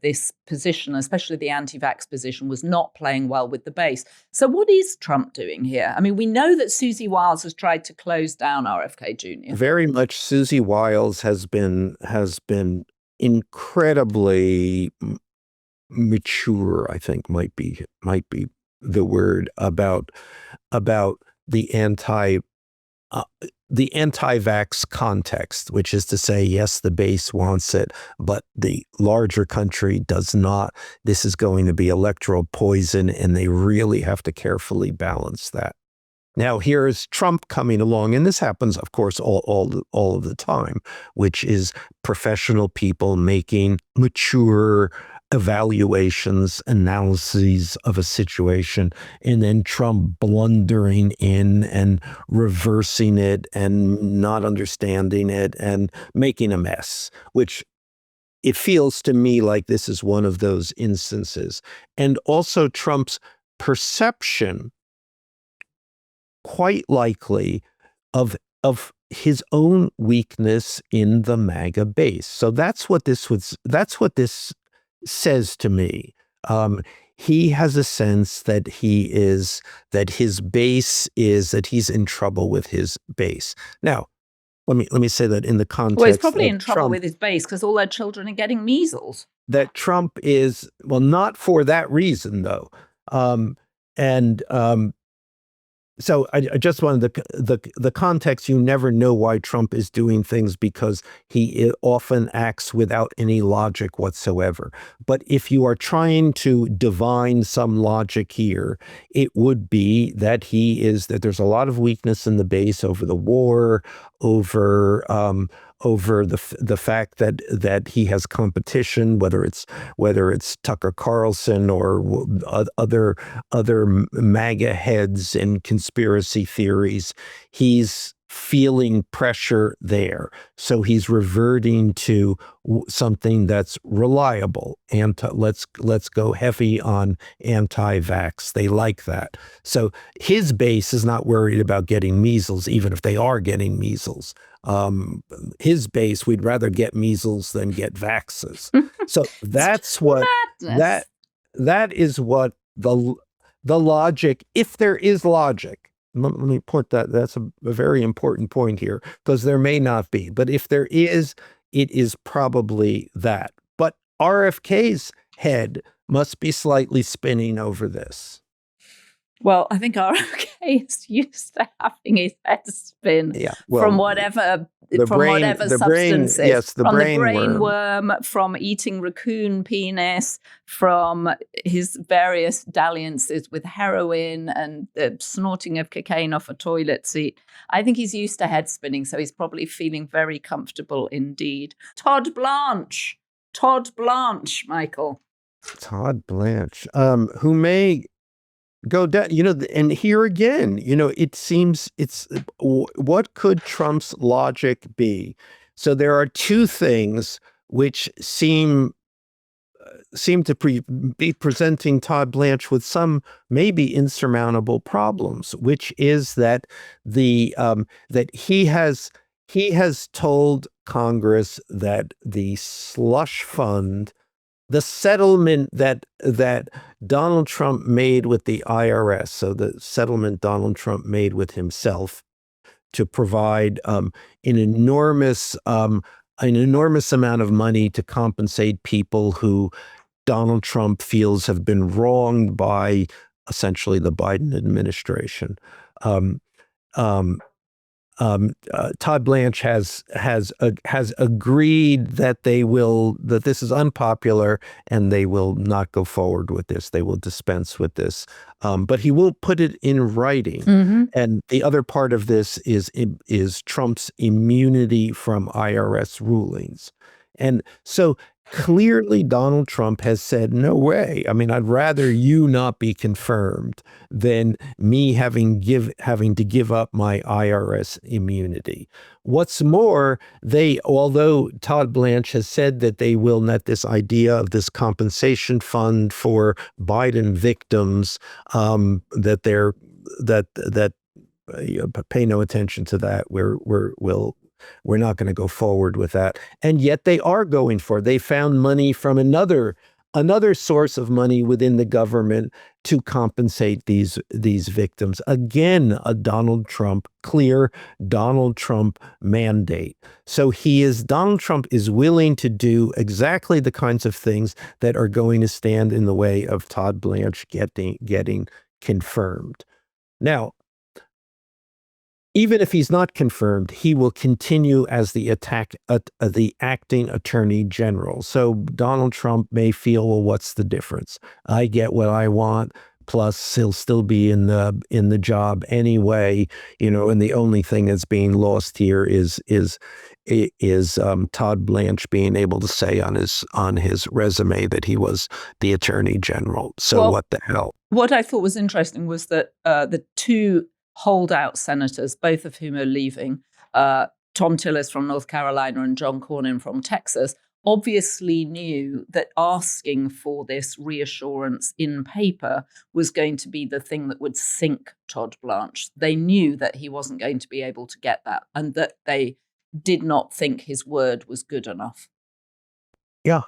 this position, especially the anti-vax position, was not playing well with the base. So what is Trump doing here? I mean, we know that Susie Wiles has tried to close down RFK Jr. Very much. Susie Wiles has been incredibly mature, I think might be the word, about the anti-vax context, which is to say, yes, the base wants it, but the larger country does not. This is going to be electoral poison, and they really have to carefully balance that. Now, here's Trump coming along, and this happens, of course, all of the time, which is professional people making mature evaluations, analyses of a situation, and then Trump blundering in and reversing it and not understanding it and making a mess, which it feels to me like this is one of those instances. And also Trump's perception, quite likely, of his own weakness in the MAGA base. So that's what this says to me. He has a sense that he's in trouble with his base. Now, let me say that in the context. Well, he's probably in trouble with his base because all their children are getting measles. That Trump is, well, not for that reason though, so I just wanted the context. You never know why Trump is doing things because he often acts without any logic whatsoever. But if you are trying to divine some logic here, it would be that that there's a lot of weakness in the base over the war, over the fact that he has competition, whether it's Tucker Carlson or other MAGA heads and conspiracy theories. He's feeling pressure there, so he's reverting to something that's reliable. Let's go heavy on anti-vax. They like that. So his base is not worried about getting measles, even if they are getting measles. His base, we'd rather get measles than get vaxes. So that's what that is what the logic, if there is logic. Let me put that's a very important point here, because there may not be, but if there is, it is probably that. But RFK's head must be slightly spinning over this. Well, I think RFK is used to having his head spin from whatever substances. The brain worm, from eating raccoon penis, from his various dalliances with heroin and the snorting of cocaine off a toilet seat. I think he's used to head spinning, so he's probably feeling very comfortable indeed. Todd Blanche, Michael. Todd Blanche, who may go down, and here again, it seems what could Trump's logic be? So there are two things which seem to be presenting Todd Blanche with some maybe insurmountable problems, which is that that he has told Congress that the slush fund the settlement that Donald Trump made with the IRS, so the settlement Donald Trump made with himself to provide an enormous amount of money to compensate people who Donald Trump feels have been wronged by essentially the Biden administration. Todd Blanche has agreed that that this is unpopular and they will not go forward with this. They will dispense with this, but he will put it in writing. Mm-hmm. And the other part of this is Trump's immunity from IRS rulings, and so clearly Donald Trump has said, no way. I mean, I'd rather you not be confirmed than me having to give up my IRS immunity. What's more, although Todd Blanche has said that they will not, this idea of this compensation fund for Biden victims, that pay no attention to that. We're not going to go forward with that. And yet they are going for it. They found money from another source of money within the government to compensate these victims. Again, a clear Donald Trump mandate. So Donald Trump is willing to do exactly the kinds of things that are going to stand in the way of Todd Blanche getting confirmed. Now, even if he's not confirmed, he will continue as the acting attorney general. So Donald Trump may feel, well, what's the difference? I get what I want, plus he'll still be in the job anyway. And the only thing that's being lost here is Todd Blanche being able to say on his resume that he was the attorney general. So what the hell? What I thought was interesting was that the two holdout senators, both of whom are leaving, Tom Tillis from North Carolina and John Cornyn from Texas, obviously knew that asking for this reassurance in paper was going to be the thing that would sink Todd Blanche. They knew that he wasn't going to be able to get that, and that they did not think his word was good enough. Yeah,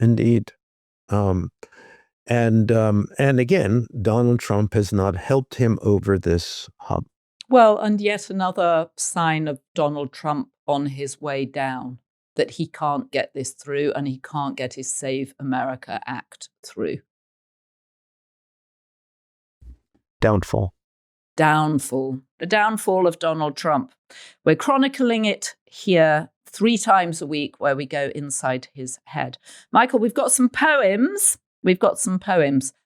indeed. And again, Donald Trump has not helped him over this hump. Well, and yet another sign of Donald Trump on his way down, that he can't get this through and he can't get his Save America Act through. Downfall. The downfall of Donald Trump. We're chronicling it here 3 times a week, where we go inside his head. Michael, we've got some poems.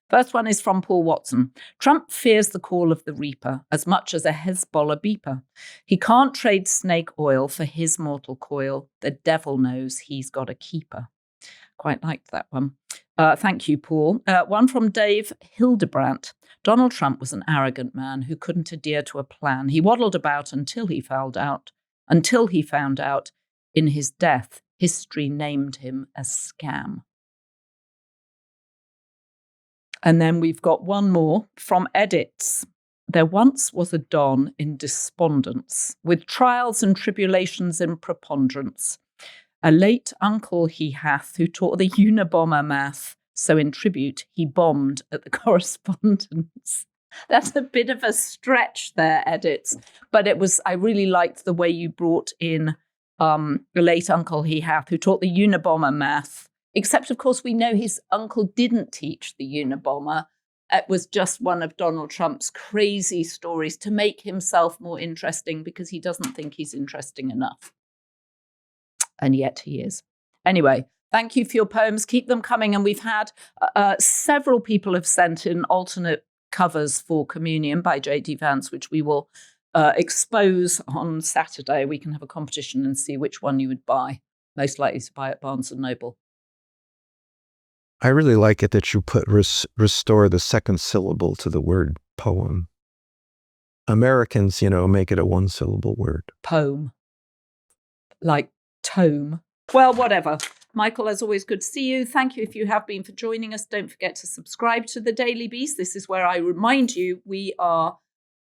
First one is from Paul Watson. Trump fears the call of the Reaper as much as a Hezbollah beeper. He can't trade snake oil for his mortal coil. The devil knows he's got a keeper. Quite liked that one. Thank you, Paul. One from Dave Hildebrandt. Donald Trump was an arrogant man who couldn't adhere to a plan. He waddled about until he found out. In his death, history named him a scam. And then we've got one more from Edits. There once was a Don in despondence, with trials and tribulations in preponderance. A late uncle he hath, who taught the Unabomber math, so in tribute he bombed at the correspondence. That's a bit of a stretch there, Edits. But I really liked the way you brought in a late uncle he hath, who taught the Unabomber math. Except, of course, we know his uncle didn't teach the Unabomber. It was just one of Donald Trump's crazy stories to make himself more interesting, because he doesn't think he's interesting enough. And yet he is. Anyway, thank you for your poems. Keep them coming. And we've had several people have sent in alternate covers for Communion by J.D. Vance, which we will expose on Saturday. We can have a competition and see which one you would buy. Most likely to buy at Barnes & Noble. I really like it that you put restore the second syllable to the word poem. Americans, make it a 1-syllable word. Poem. Like tome. Well, whatever. Michael, as always, good to see you. Thank you if you have been for joining us. Don't forget to subscribe to the Daily Beast. This is where I remind you we are,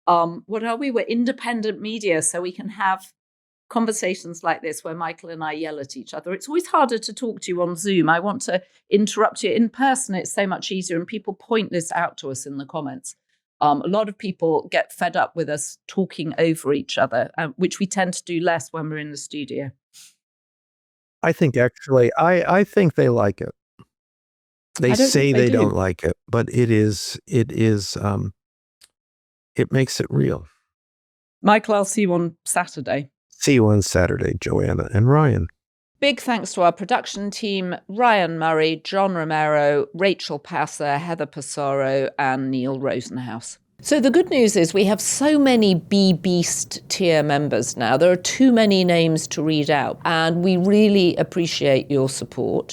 what are we? We're independent media, so we can have conversations like this where Michael and I yell at each other. It's always harder to talk to you on Zoom. I want to interrupt you in person. It's so much easier. And people point this out to us in the comments. A lot of people get fed up with us talking over each other, which we tend to do less when we're in the studio. I think actually, I think they like it. They say they don't like it, but it makes it real. Michael, I'll see you on Saturday. See you on Saturday, Joanna and Ryan. Big thanks to our production team, Ryan Murray, John Romero, Rachel Passer, Heather Passaro, and Neil Rosenhaus. So the good news is we have so many B-Beast tier members now. There are too many names to read out, and we really appreciate your support.